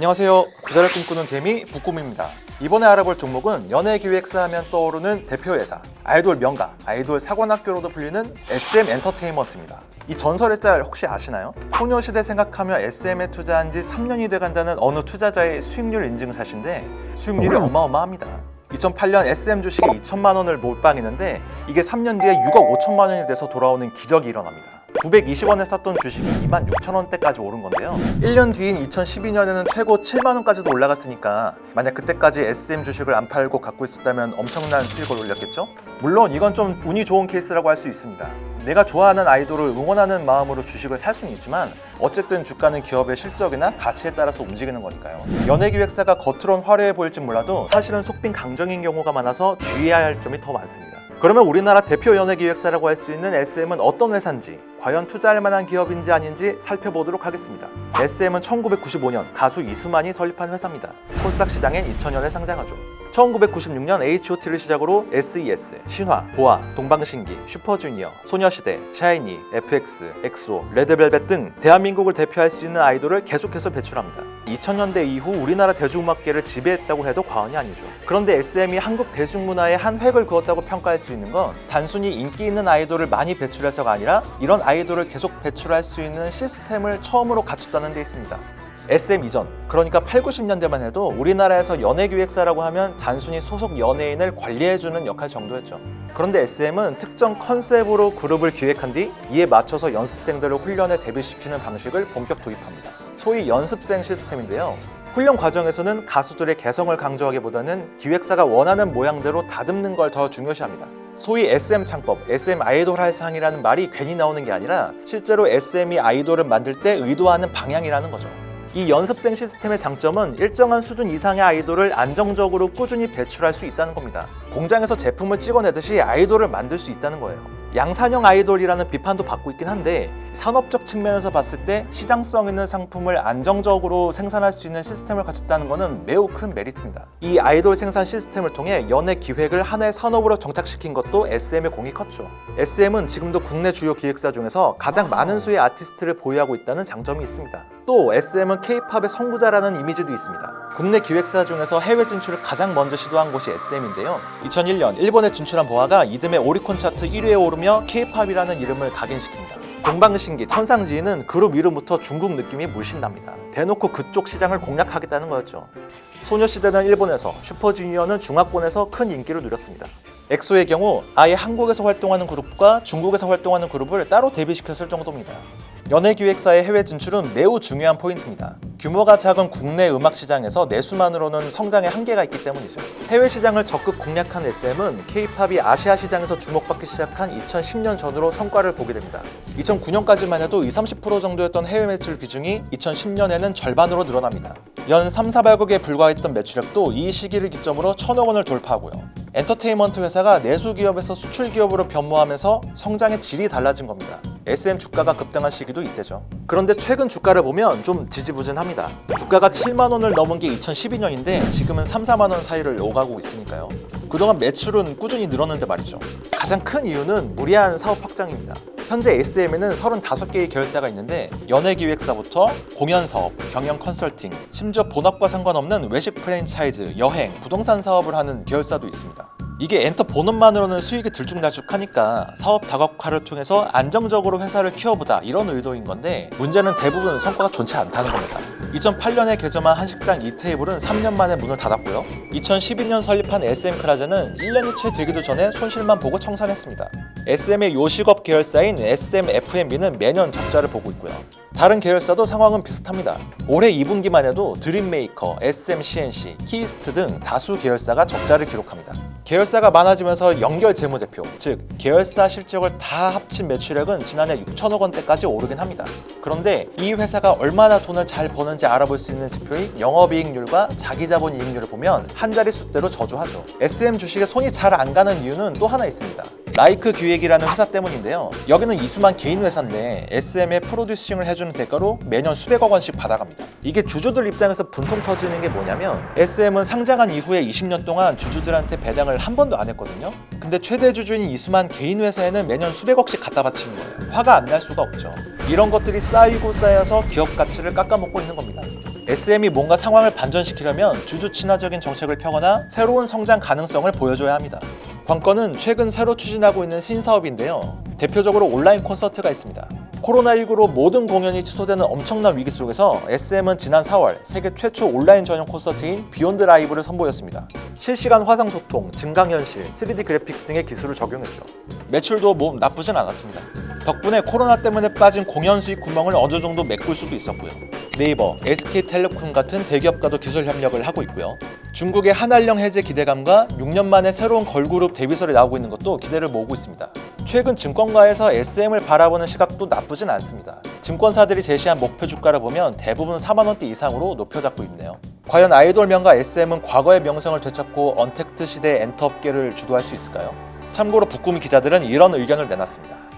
안녕하세요. 부자를 꿈꾸는 개미 북꿈입니다. 이번에 알아볼 종목은 연예기획사 하면 떠오르는 대표 회사, 아이돌 명가, 아이돌 사관학교로도 불리는 SM 엔터테인먼트입니다. 이 전설의 짤 혹시 아시나요? 소녀시대 생각하며 SM에 투자한 지 3년이 돼간다는 어느 투자자의 수익률 인증샷인데 수익률이 어마어마합니다. 2008년 SM 주식에 2천만 원을 몰빵했는데 이게 3년 뒤에 6억 5천만 원이 돼서 돌아오는 기적이 일어납니다. 920원에 샀던 주식이 26,000원대까지 오른 건데요. 1년 뒤인 2012년에는 최고 7만 원까지도 올라갔으니까 만약 그때까지 SM 주식을 안 팔고 갖고 있었다면 엄청난 수익을 올렸겠죠? 물론 이건 좀 운이 좋은 케이스라고 할 수 있습니다. 내가 좋아하는 아이돌을 응원하는 마음으로 주식을 살 수는 있지만 어쨌든 주가는 기업의 실적이나 가치에 따라서 움직이는 거니까요. 연예기획사가 겉으론 화려해 보일진 몰라도 사실은 속빈 강정인 경우가 많아서 주의해야 할 점이 더 많습니다. 그러면 우리나라 대표 연예기획사라고 할 수 있는 SM은 어떤 회사인지, 과연 투자할 만한 기업인지 아닌지 살펴보도록 하겠습니다. SM은 1995년 가수 이수만이 설립한 회사입니다. 코스닥 시장엔 2000년에 상장하죠. 1996년 H.O.T를 시작으로 SES, 신화, 보아, 동방신기, 슈퍼주니어, 소녀시대, 샤이니, FX, 엑소, 레드벨벳 등 대한민국을 대표할 수 있는 아이돌을 계속해서 배출합니다. 2000년대 이후 우리나라 대중음악계를 지배했다고 해도 과언이 아니죠. 그런데 SM이 한국 대중문화에 한 획을 그었다고 평가할 수 있는 건 단순히 인기 있는 아이돌을 많이 배출해서가 아니라 이런 아이돌을 계속 배출할 수 있는 시스템을 처음으로 갖췄다는 데 있습니다. SM 이전, 그러니까 8, 90년대만 해도 우리나라에서 연예기획사라고 하면 단순히 소속 연예인을 관리해주는 역할 정도였죠. 그런데 SM은 특정 컨셉으로 그룹을 기획한 뒤 이에 맞춰서 연습생들을 훈련에 대비시키는 방식을 본격 도입합니다. 소위 연습생 시스템인데요. 훈련 과정에서는 가수들의 개성을 강조하기보다는 기획사가 원하는 모양대로 다듬는 걸 더 중요시합니다. 소위 SM 창법, SM 아이돌 할상이라는 말이 괜히 나오는 게 아니라 실제로 SM이 아이돌을 만들 때 의도하는 방향이라는 거죠. 이 연습생 시스템의 장점은 일정한 수준 이상의 아이돌을 안정적으로 꾸준히 배출할 수 있다는 겁니다. 공장에서 제품을 찍어내듯이 아이돌을 만들 수 있다는 거예요. 양산형 아이돌이라는 비판도 받고 있긴 한데 산업적 측면에서 봤을 때 시장성 있는 상품을 안정적으로 생산할 수 있는 시스템을 갖췄다는 것은 매우 큰 메리트입니다. 이 아이돌 생산 시스템을 통해 연예 기획을 하나의 산업으로 정착시킨 것도 SM의 공이 컸죠. SM은 지금도 국내 주요 기획사 중에서 가장 많은 수의 아티스트를 보유하고 있다는 장점이 있습니다. 또 SM은 K-팝의 선구자라는 이미지도 있습니다. 국내 기획사 중에서 해외 진출을 가장 먼저 시도한 곳이 SM인데요. 2001년 일본에 진출한 보아가 이듬해 오리콘 차트 1위에 오르며 K-팝이라는 이름을 각인시킵니다. 동방신기, 천상지인은 그룹 이름부터 중국 느낌이 물씬 납니다. 대놓고 그쪽 시장을 공략하겠다는 거였죠. 소녀시대는 일본에서, 슈퍼주니어는 중화권에서 큰 인기를 누렸습니다. 엑소의 경우 아예 한국에서 활동하는 그룹과 중국에서 활동하는 그룹을 따로 데뷔시켰을 정도입니다. 연예기획사의 해외 진출은 매우 중요한 포인트입니다. 규모가 작은 국내 음악 시장에서 내수만으로는 성장의 한계가 있기 때문이죠. 해외 시장을 적극 공략한 SM은 K-팝이 아시아 시장에서 주목받기 시작한 2010년 전후로 성과를 보게 됩니다. 2009년까지만 해도 20-30% 정도였던 해외 매출 비중이 2010년에는 절반으로 늘어납니다. 연 3-4발국에 불과했던 매출액도 이 시기를 기점으로 1,000억 원을 돌파하고요. 엔터테인먼트 회사가 내수 기업에서 수출 기업으로 변모하면서 성장의 질이 달라진 겁니다. SM 주가가 급등한 시기도 이때죠. 그런데 최근 주가를 보면 좀 지지부진합니다. 주가가 7만 원을 넘은 게 2012년인데 지금은 3-4만 원 사이를 오가고 있으니까요. 그동안 매출은 꾸준히 늘었는데 말이죠. 가장 큰 이유는 무리한 사업 확장입니다. 현재 SM에는 35개의 계열사가 있는데 연예기획사부터 공연사업, 경영 컨설팅, 심지어 본업과 상관없는 외식 프랜차이즈, 여행, 부동산 사업을 하는 계열사도 있습니다. 이게 엔터 본업만으로는 수익이 들쭉날쭉하니까 사업 다각화를 통해서 안정적으로 회사를 키워보자 이런 의도인 건데 문제는 대부분 성과가 좋지 않다는 겁니다. 2008년에 개점한 한식당 이테이블은 3년 만에 문을 닫았고요. 2012년 설립한 SM크라제는 1년이 채 되기도 전에 손실만 보고 청산했습니다. SM의 요식업 계열사인 SMFMB는 매년 적자를 보고 있고요. 다른 계열사도 상황은 비슷합니다. 올해 2분기만 해도 드림메이커, SMCNC, 키스트 등 다수 계열사가 적자를 기록합니다. 계열사가 많아지면서 연결 재무제표, 즉 계열사 실적을 다 합친 매출액은 지난해 6천억 원대까지 오르긴 합니다. 그런데 이 회사가 얼마나 돈을 잘 버는지 알아볼 수 있는 지표인 영업이익률과 자기자본 이익률을 보면 한 자릿수대로 저조하죠. SM 주식에 손이 잘 안 가는 이유는 또 하나 있습니다. 라이크 기획이라는 회사 때문인데요. 여기는 이수만 개인 회사인데 SM에 프로듀싱을 해주는 대가로 매년 수백억 원씩 받아갑니다. 이게 주주들 입장에서 분통 터지는 게 뭐냐면 SM은 상장한 이후에 20년 동안 주주들한테 배당을 한 번도 안 했거든요. 근데 최대 주주인 이수만 개인 회사에는 매년 수백억씩 갖다 바치는 거예요. 화가 안 날 수가 없죠. 이런 것들이 쌓이고 쌓여서 기업 가치를 깎아먹고 있는 겁니다. SM이 뭔가 상황을 반전시키려면 주주 친화적인 정책을 펴거나 새로운 성장 가능성을 보여줘야 합니다. 관건은 최근 새로 추진하고 있는 신사업인데요. 대표적으로 온라인 콘서트가 있습니다. 코로나19로 모든 공연이 취소되는 엄청난 위기 속에서 SM은 지난 4월 세계 최초 온라인 전용 콘서트인 비욘드 라이브를 선보였습니다. 실시간 화상 소통, 증강현실, 3D 그래픽 등의 기술을 적용했죠. 매출도 뭐 나쁘진 않았습니다. 덕분에 코로나 때문에 빠진 공연 수익 구멍을 어느 정도 메꿀 수도 있었고요. 네이버, SK텔레콤 같은 대기업과도 기술 협력을 하고 있고요. 중국의 한알령 해제 기대감과 6년 만에 새로운 걸그룹 데뷔설이 나오고 있는 것도 기대를 모으고 있습니다. 최근 증권가에서 SM을 바라보는 시각도 나쁘진 않습니다. 증권사들이 제시한 목표 주가를 보면 대부분 4만 원대 이상으로 높여 잡고 있네요. 과연 아이돌 명가 SM은 과거의 명성을 되찾고 언택트 시대의 엔터업계를 주도할 수 있을까요? 참고로 북구미 기자들은 이런 의견을 내놨습니다.